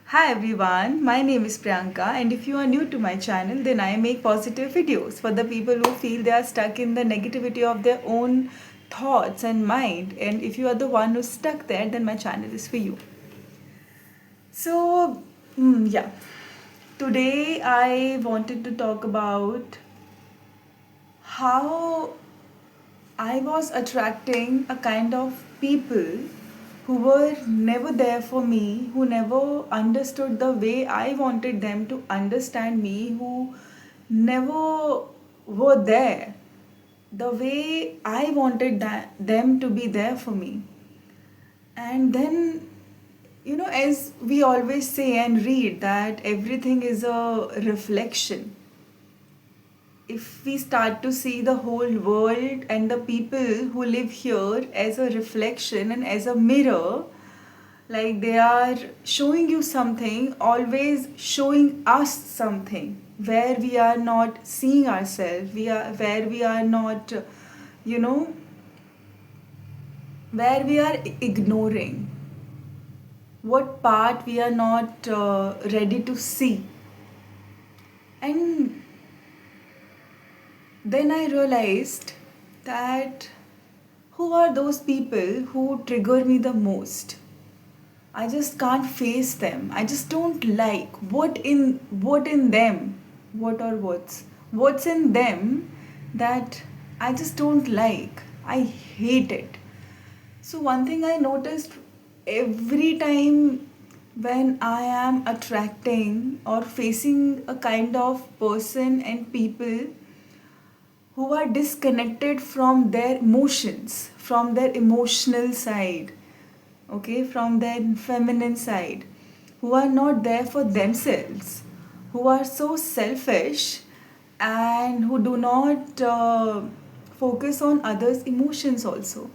Hi everyone, my name is Priyanka, and if you are new to my channel, then I make positive videos for the people who feel they are stuck in the negativity of their own thoughts and mind. And if you are the one who's stuck there, then my channel is for you. So, yeah, today I wanted to talk about how I was attracting a kind of people who were never there for me, who never understood the way I wanted them to understand me, who never were there the way I wanted them to be there for me. And then, as we always say and read, that everything is a reflection. If we start to see the whole world and the people who live here as a reflection and as a mirror, like they are showing you something, always showing us something where we are not seeing ourselves, where we are not, you know, where we are ignoring, what part we are not ready to see. And then I realized that who are those people who trigger me the most? I just can't face them. I just don't like what in them, what's in them that I just don't like. I hate it. So one thing I noticed every time when I am attracting or facing a kind of person and people who are disconnected from their emotions, from their emotional side, okay, from their feminine side, who are not there for themselves, who are so selfish and who do not focus on others' emotions also.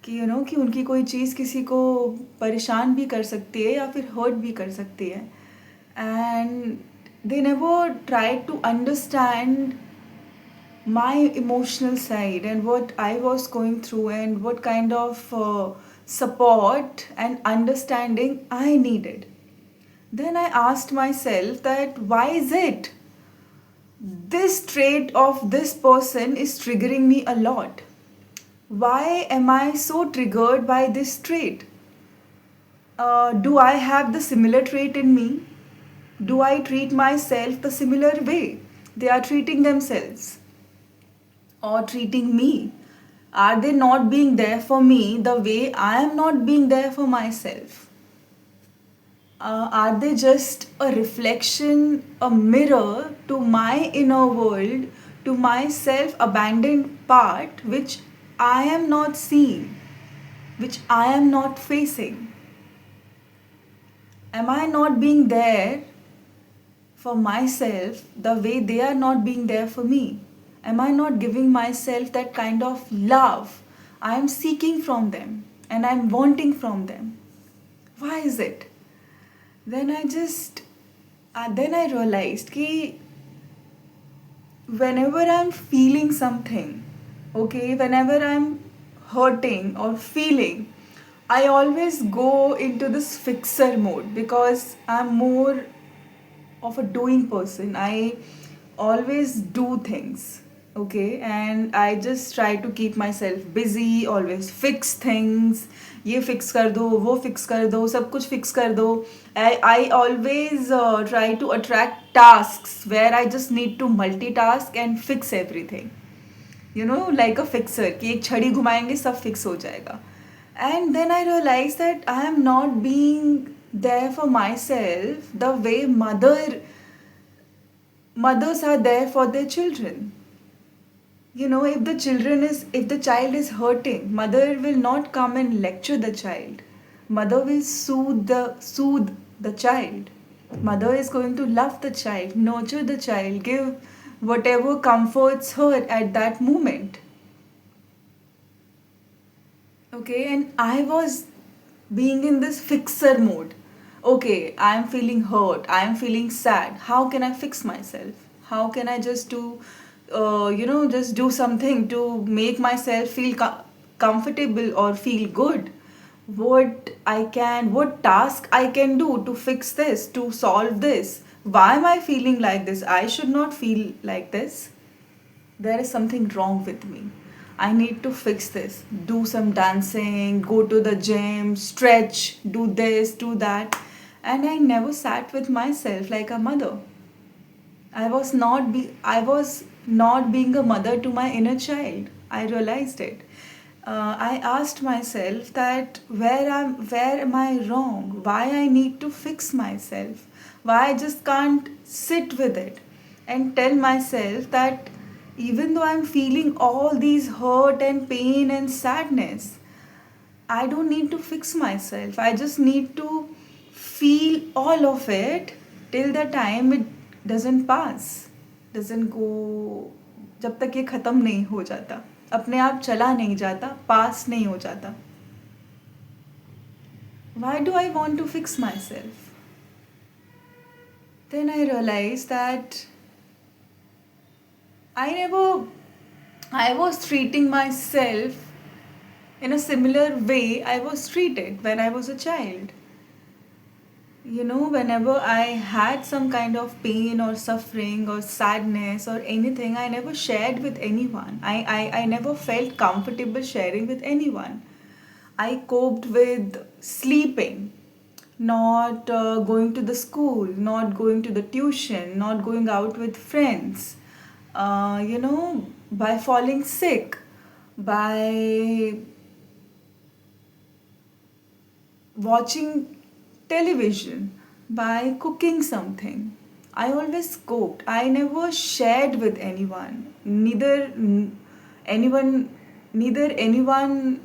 कि कि उनकी कोई चीज़ किसी को परेशान भी कर सकती है या फिर हर्ट भी कर सकती है and they never try to understand my emotional side and what I was going through and what kind of support and understanding I needed. Then I asked myself that why is it this trait of this person is triggering me a lot? Why am I so triggered by this trait? Do I have the similar trait in me? Do I treat myself the similar way they are treating themselves? Or treating me? Are they not being there for me the way I am not being there for myself? Are they just a reflection, a mirror to my inner world, to my self abandoned part, which I am not seeing, which I am not facing? Am I not being there for myself the way they are not being there for me? Am I not giving myself that kind of love I am seeking from them and I'm wanting from them? Why is it? Then I realized that whenever I'm feeling something, okay, whenever I'm hurting or feeling, I always go into this fixer mode because I'm more of a doing person. I always do things, okay, and I just try to keep myself busy, always fix things. ये fix कर दो, वो fix कर दो, सब कुछ fix कर दो. I always try to attract tasks where I just need to multitask and fix everything. Like a fixer कि एक छड़ी घुमाएंगे सब fix हो जाएगा. And then I realized that I am not being there for myself the way mothers are there for their children. If the child is hurting, mother will not come and lecture the child. Mother will soothe the child. Mother is going to love the child, nurture the child, give whatever comforts her at that moment. Okay, and I was being in this fixer mode. Okay, I am feeling hurt, I am feeling sad. How can I fix myself? How can I just do something to make myself feel comfortable or feel good? what task I can do to fix this, to solve this. Why am I feeling like this? I should not feel like this. There is something wrong with me. I need to fix this. Do some dancing, go to the gym, stretch, do this, do that. And I never sat with myself like a mother. I was not being a mother to my inner child. I realized it. I asked myself that where am I wrong? Why I need to fix myself? Why I just can't sit with it and tell myself that even though I'm feeling all these hurt and pain and sadness, I don't need to fix myself. I just need to feel all of it till the time it doesn't pass, doesn't go, जब तक ये ख़त्म नहीं हो जाता, अपने आप चला नहीं जाता, पास नहीं हो जाता. Why do I want to fix myself? Then I realized that I I was treating myself in a similar way I was treated when I was a child. You know, whenever I had some kind of pain or suffering or sadness or anything, I never shared with anyone. I never felt comfortable sharing with anyone. I coped with sleeping, not going to the school, not going to the tuition, not going out with friends, by falling sick, by watching television, by cooking something. I always cooked. I never shared with anyone. Anyone, neither anyone,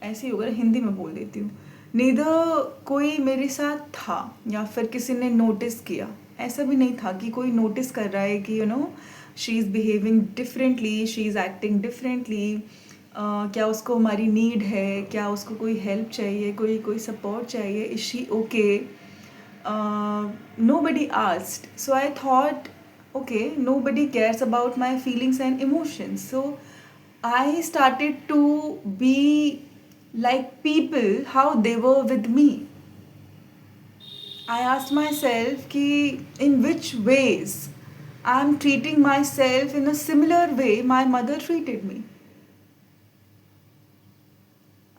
ऐसे ही होगा, हिंदी में बोल देती हूँ. Neither कोई मेरे साथ था या फिर किसी ने नोटिस किया. ऐसा भी नहीं था कि कोई नोटिस कर रहा है कि she is behaving differently, she is acting differently. क्या उसको हमारी नीड है, क्या उसको कोई हेल्प चाहिए, कोई सपोर्ट चाहिए, is she okay. Nobody asked. So I thought, okay, nobody cares about my feelings and emotions. So I started to be like people how they were with me. I asked myself ki in which ways I'm treating myself in a similar way my mother treated me.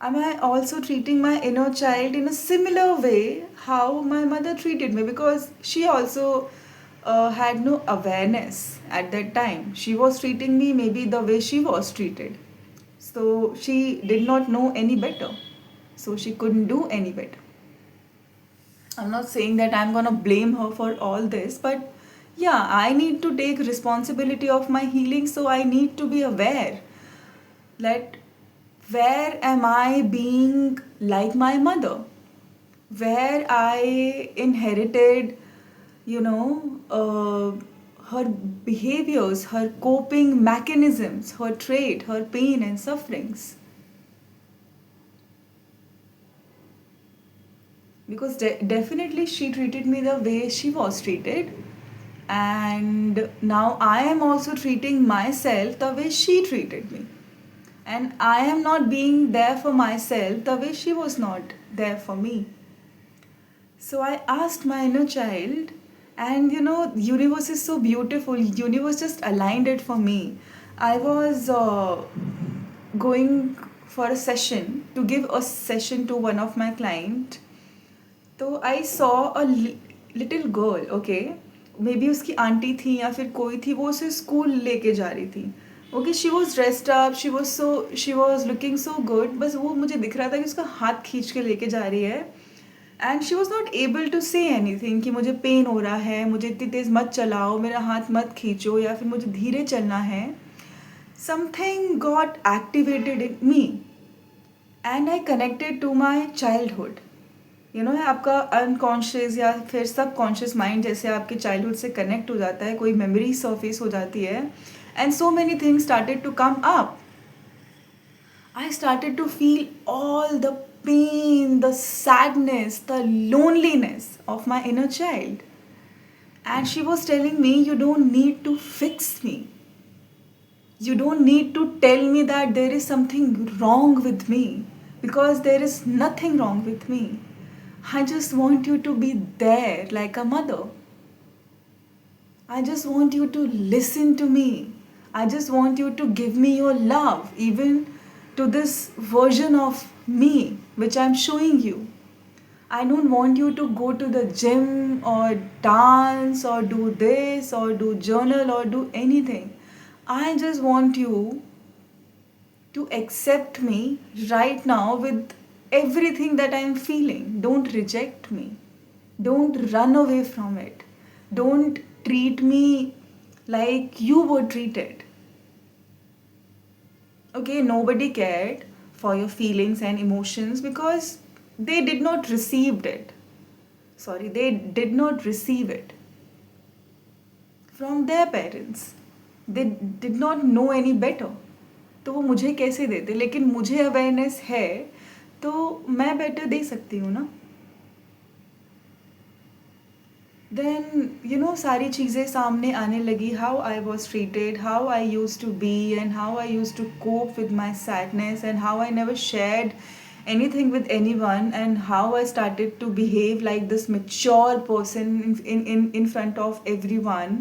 Am I also treating my inner child in a similar way how my mother treated me? Because she also had no awareness at that time. She was treating me maybe the way she was treated. So she did not know any better. So she couldn't do any better. I'm not saying that I'm gonna blame her for all this, but yeah, I need to take responsibility of my healing, so I need to be aware that where am I being like my mother? Where I inherited, her behaviors, her coping mechanisms, her trait, her pain and sufferings. Because definitely she treated me the way she was treated, and now I am also treating myself the way she treated me. And I am not being there for myself the way she was not there for me. So I asked my inner child, and universe is so beautiful. Universe just aligned it for me. I was going for a session, to give a session to one of my client. So I saw a little girl, okay? Maybe उसकी aunty थी या फिर कोई थी, वो उसे school लेके जा रही थी. Okay, she was dressed up, she was looking so good. बस वो मुझे दिख रहा था कि उसका हाथ खींच के लेके जा रही है. And she was not able to say anything कि मुझे पेन हो रहा है, मुझे इतनी तेज़ मत चलाओ, मेरा हाथ मत खींचो, या फिर मुझे धीरे चलना है. Something got activated in me and I connected to my childhood. आपका अनकॉन्शियस या फिर सब कॉन्शियस माइंड जैसे आपके चाइल्डहुड से कनेक्ट हो जाता है, कोई मेमोरी सर्फेस हो जाती है. And so many things started to come up. I started to feel all the pain, the sadness, the loneliness of my inner child. And she was telling me, you don't need to fix me. You don't need to tell me that there is something wrong with me. because there is nothing wrong with me. I just want you to be there like a mother. I just want you to listen to me. I just want you to give me your love, even to this version of me which I'm showing you. I don't want you to go to the gym or dance or do this or do journal or do anything. I just want you to accept me right now with everything that I'm feeling. Don't reject me. Don't run away from it. Don't treat me like you were treated. Okay, nobody cared for your feelings and emotions because they did not receive it. Sorry, they did not receive it from their parents. They did not know any better. तो वो मुझे कैसे देते, लेकिन मुझे awareness है तो मैं बेटर दे सकती हूँ ना. देन सारी चीज़ें सामने आने लगी. How I was treated, how I used to be and how I used to cope with my sadness and how I never shared anything with anyone, and how I started to behave like this mature person in front of everyone,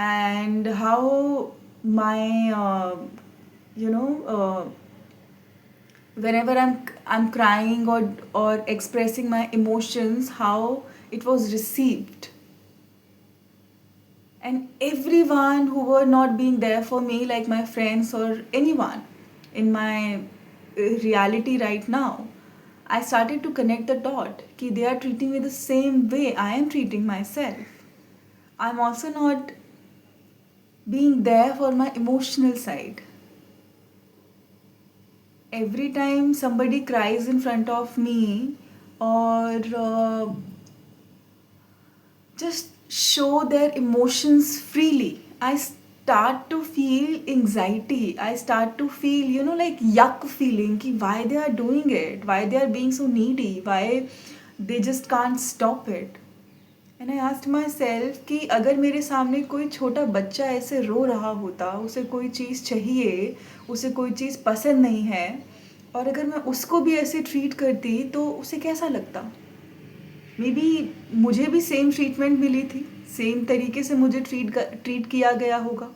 and how my whenever I'm crying or expressing my emotions, how it was received. And everyone who were not being there for me, like my friends or anyone in my reality right now, I started to connect the dot कि they are treating me the same way I am treating myself. I'm also not being there for my emotional side. Every time somebody cries in front of me or just show their emotions freely, I start to feel anxiety. I start to feel, like yuck feeling ki why they are doing it, why they are being so needy, why they just can't stop it. And I asked myself कि अगर मेरे सामने कोई छोटा बच्चा ऐसे रो रहा होता, उसे कोई चीज़ चाहिए, उसे कोई चीज़ पसंद नहीं है, और अगर मैं उसको भी ऐसे ट्रीट करती तो उसे कैसा लगता. मे बी मुझे भी सेम ट्रीटमेंट मिली थी, सेम तरीके से मुझे ट्रीट किया गया होगा.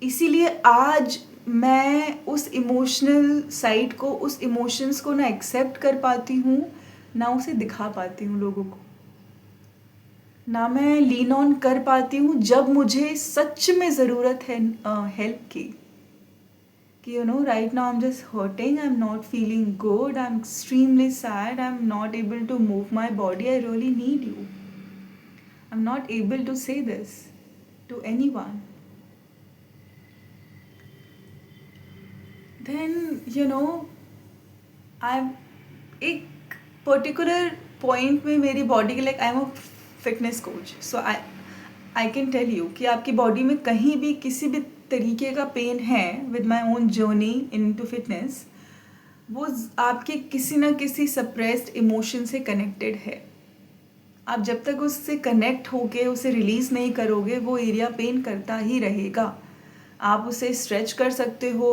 इसीलिए आज मैं उस इमोशनल साइड को, उस इमोशंस को ना एक्सेप्ट कर पाती हूँ, ना उसे दिखा पाती हूँ लोगों को, ना मैं लीन ऑन कर पाती हूँ जब मुझे सच में ज़रूरत है हेल्प की. कि right now I'm just hurting, I'm not feeling good, I'm extremely sad, I'm not able to move my body, I really need you. I'm not able to say this to anyone. Then I'm एक particular point में मेरी body के like I am a fitness coach, so I can tell you कि आपकी body में कहीं भी किसी भी तरीके का पेन है with my own journey into fitness, वो आपके किसी ना किसी सप्रेस्ड इमोशन से कनेक्टेड है. आप जब तक उससे कनेक्ट होके उसे रिलीज़ नहीं करोगे, वो एरिया पेन करता ही रहेगा. आप उसे स्ट्रेच कर सकते हो,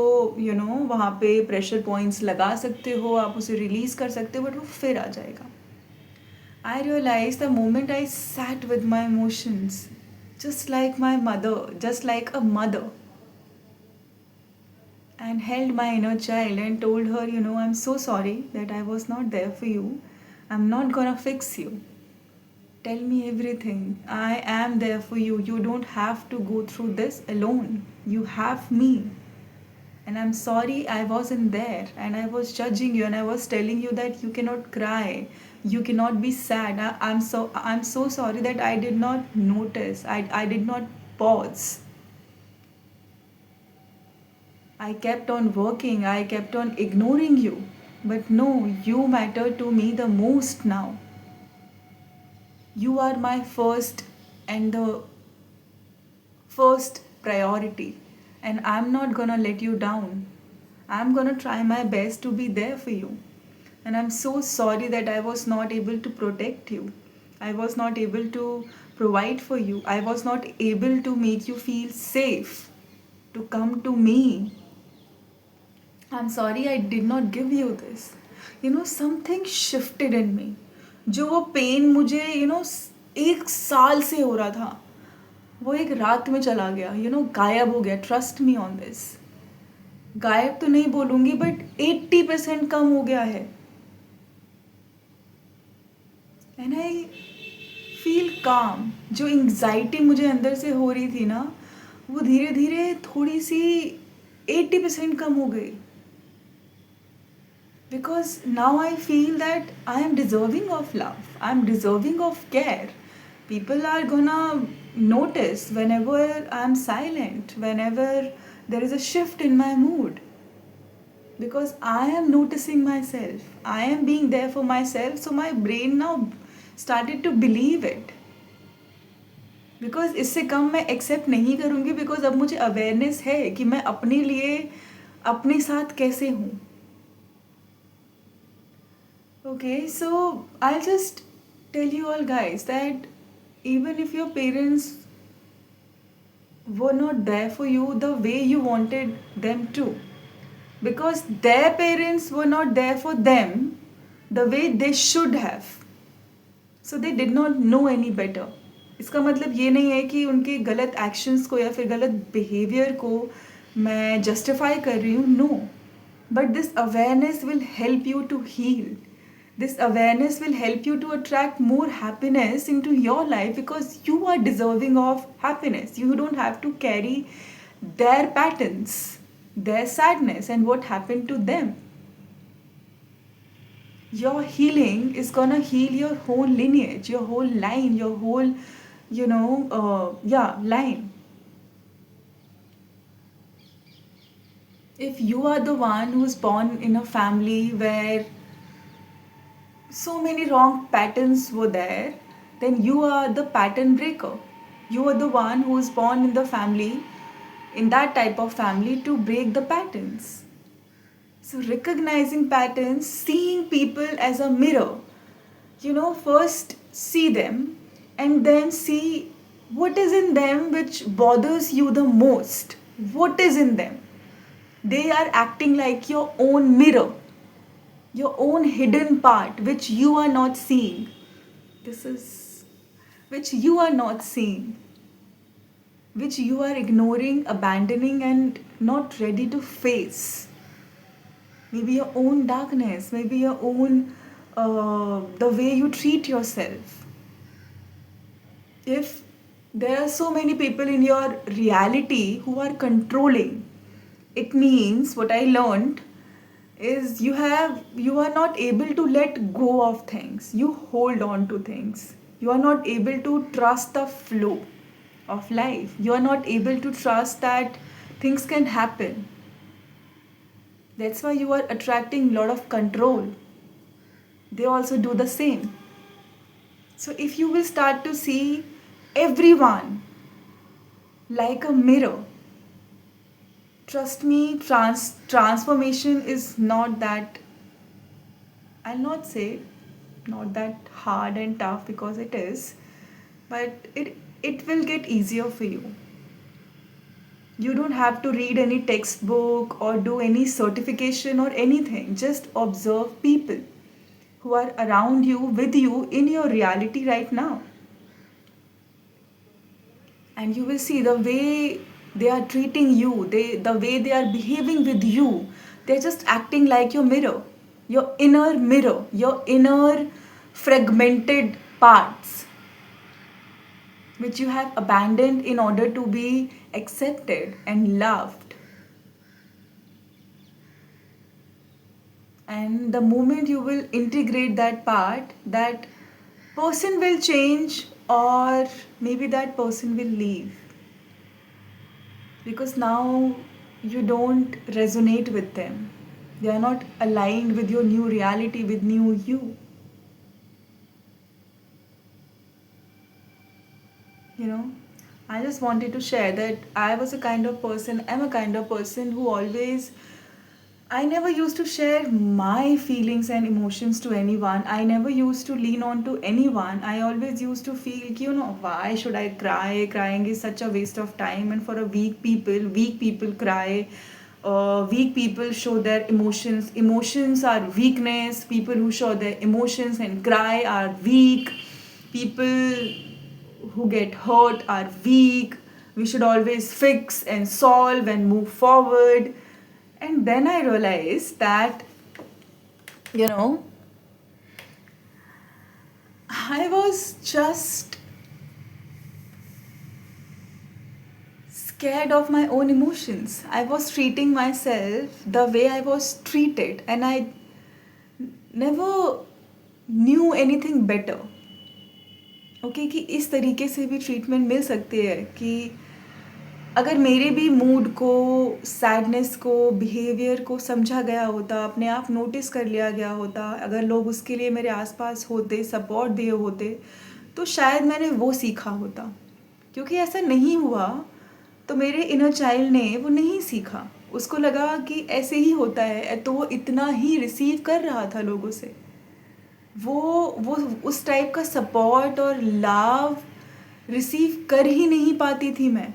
वहाँ पे प्रेशर पॉइंट्स लगा सकते हो, आप उसे रिलीज़ कर सकते हो, बट वो फिर आ जाएगा. I realized the moment I sat with my emotions, just like my mother, just like a mother, and held my inner child and told her, I'm so sorry that I was not there for you. I'm not gonna fix you. Tell me everything. I am there for you. You don't have to go through this alone. You have me. And I'm sorry I wasn't there and I was judging you and I was telling you that you cannot cry. You cannot be sad. I'm so sorry that I did not notice. I did not pause. I kept on working. I kept on ignoring you. But no, you matter to me the most now. You are my first and the first priority, and I'm not gonna let you down. I'm gonna try my best to be there for you. And I'm so sorry that I was not able to protect you. I was not able to provide for you. I was not able to make you feel safe to come to me. I'm sorry I did not give you this. Something shifted in me. जो वो pen मुझे 1 साल से हो रहा था, वो एक रात में चला गया, गायब हो गया. Trust me on this. गायब तो नहीं बोलूँगी, बट 80% कम हो गया है. एंड आई फील काम. जो एंग्जाइटी मुझे अंदर से हो रही थी ना, वो धीरे धीरे थोड़ी सी 80% कम हो गई. Because now I feel that I am deserving of love, I am deserving of care. People are gonna notice whenever I am silent, whenever there is a shift in my mood, because I am noticing myself, I am being there for myself. So my brain now started to believe it. Because इससे कम मैं accept नहीं करूँगी, because अब मुझे awareness है कि मैं अपने लिए अपने साथ कैसे हूँ. Okay, so I'll just tell you all guys that even if your parents were not there for you the way you wanted them to, because their parents were not there for them the way they should have, so they did not know any better. इसका मतलब ये नहीं है कि उनके गलत actions को या फिर गलत बिहेवियर को मैं जस्टिफाई कर रही हूँ. No, but this awareness will help you to heal. This awareness will help you to attract more happiness into your life, because you are deserving of happiness. You don't have to carry their patterns, their sadness, and what happened to them. Your healing is gonna heal your whole lineage, your whole line, your whole, line. If you are the one who's born in a family where so many wrong patterns were there, then you are the pattern breaker. You are the one who is born in the family, in that type of family, to break the patterns. So recognizing patterns, seeing people as a mirror, first see them and then see what is in them which bothers you the most. What is in them? They are acting like your own mirror, your own hidden part which you are not seeing. This is which you are not seeing, which you are ignoring, abandoning, and not ready to face. Maybe your own darkness, maybe your own the way you treat yourself. If there are so many people in your reality who are controlling, it means what I learned is you are not able to let go of things. You hold on to things. You are not able to trust the flow of life. You are not able to trust that things can happen. That's why you are attracting a lot of control. They also do the same. So if you will start to see everyone like a mirror, trust me, transformation is not that, I'll not say not that hard and tough, because it is, but it will get easier for you. You don't have to read any textbook or do any certification or anything. Just observe people who are around you, with you, in your reality right now. And you will see the way they are treating you, the way they are behaving with you. They're just acting like your mirror, your inner fragmented parts, which you have abandoned in order to be accepted and loved. And the moment you will integrate that part, that person will change, or maybe that person will leave. Because now you don't resonate with them. They are not aligned with your new reality, with new you. I just wanted to share that I'm a kind of person who always, I never used to share my feelings and emotions to anyone. I never used to lean on to anyone. I always used to feel, why should I cry? Crying is such a waste of time. And for weak people cry. weak people show their emotions. Emotions are weakness. People who show their emotions and cry are weak. People who get hurt are weak. We should always fix and solve and move forward. And then I realized that, you know, I was just scared of my own emotions. I was treating myself the way I was treated, and I never knew anything better. Okay कि इस तरीके से भी treatment मिल सकती है कि अगर मेरे भी मूड को, सैडनेस को, बिहेवियर को समझा गया होता, अपने आप नोटिस कर लिया गया होता, अगर लोग उसके लिए मेरे आसपास होते, सपोर्ट दिए होते, तो शायद मैंने वो सीखा होता. क्योंकि ऐसा नहीं हुआ तो मेरे इनर चाइल्ड ने वो नहीं सीखा. उसको लगा कि ऐसे ही होता है, तो वो इतना ही रिसीव कर रहा था लोगों से. वो उस टाइप का सपोर्ट और लव रिसीव कर ही नहीं पाती थी मैं.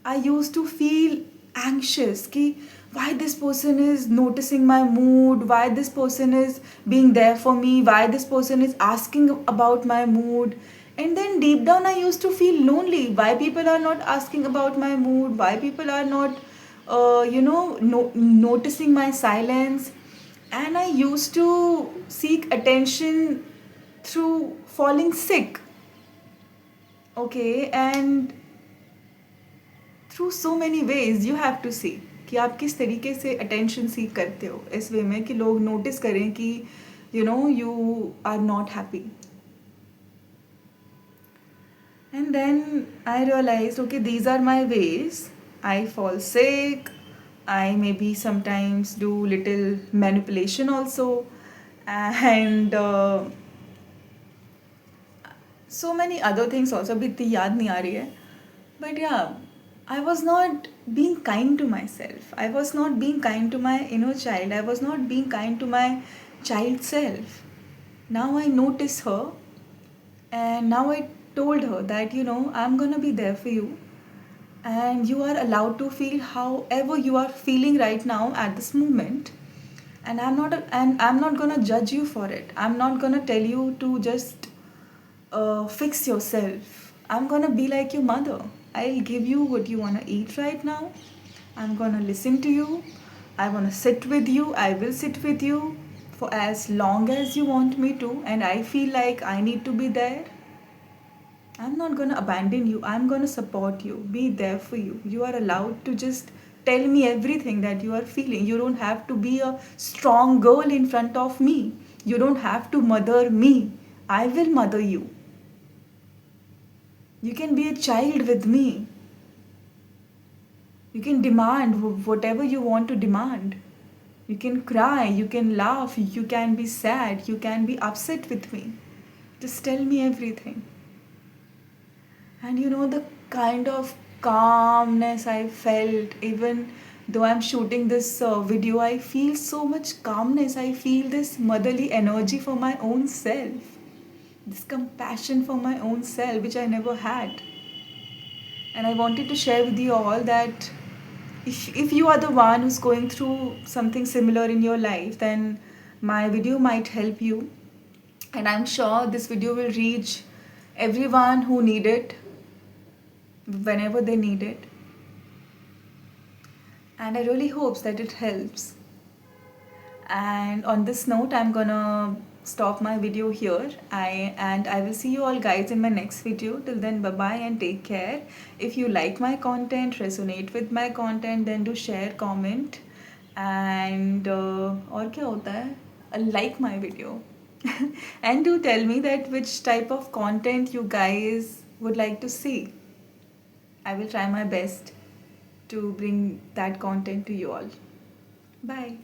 आई यूज टू फील एंक्शियस कि why this person is noticing my mood, why this person is being there for me, why this person is asking about my mood. And then deep down I used to feel lonely. Why people are not asking about my mood, why people are not noticing my silence. And I used to seek attention through falling sick. Okay, and through so many ways you have to see कि आप किस तरीके से attention seek करते हो, इस वे में कि लोग नोटिस करें कि you are not happy. And then I realized, okay, these are my ways. I fall sick, I maybe sometimes do little manipulation also, and so many other things also. अभी इतनी याद नहीं आ रही है. But yeah, I was not being kind to myself. I was not being kind to my inner child. I was not being kind to my child self. Now I notice her, and now I told her that, I'm gonna be there for you, and you are allowed to feel however you are feeling right now at this moment. And I'm not gonna judge you for it. I'm not gonna tell you to just fix yourself. I'm gonna be like your mother. I'll give you what you wanna eat right now. I'm gonna listen to you. I wanna sit with you. I will sit with you for as long as you want me to, and I feel like I need to be there. I'm not gonna abandon you. I'm gonna support you, be there for you. You are allowed to just tell me everything that you are feeling. You don't have to be a strong girl in front of me. You don't have to mother me. I will mother you. You can be a child with me. You can demand whatever you want to demand. You can cry, you can laugh, you can be sad, you can be upset with me. Just tell me everything. And the kind of calmness I felt, even though I'm shooting this video, I feel so much calmness. I feel this motherly energy for my own self. This compassion for my own self, which I never had. And I wanted to share with you all that if you are the one who's going through something similar in your life, then my video might help you. And I'm sure this video will reach everyone who need it, whenever they need it. And I really hope that it helps. And on this note, I'm gonna stop my video here. I will see you all guys in my next video. Till then, bye bye and take care. If you like my content, resonate with my content, then do share, comment, and और क्या होता है? Like my video. And do tell me that which type of content you guys would like to see. I will try my best to bring that content to you all. Bye.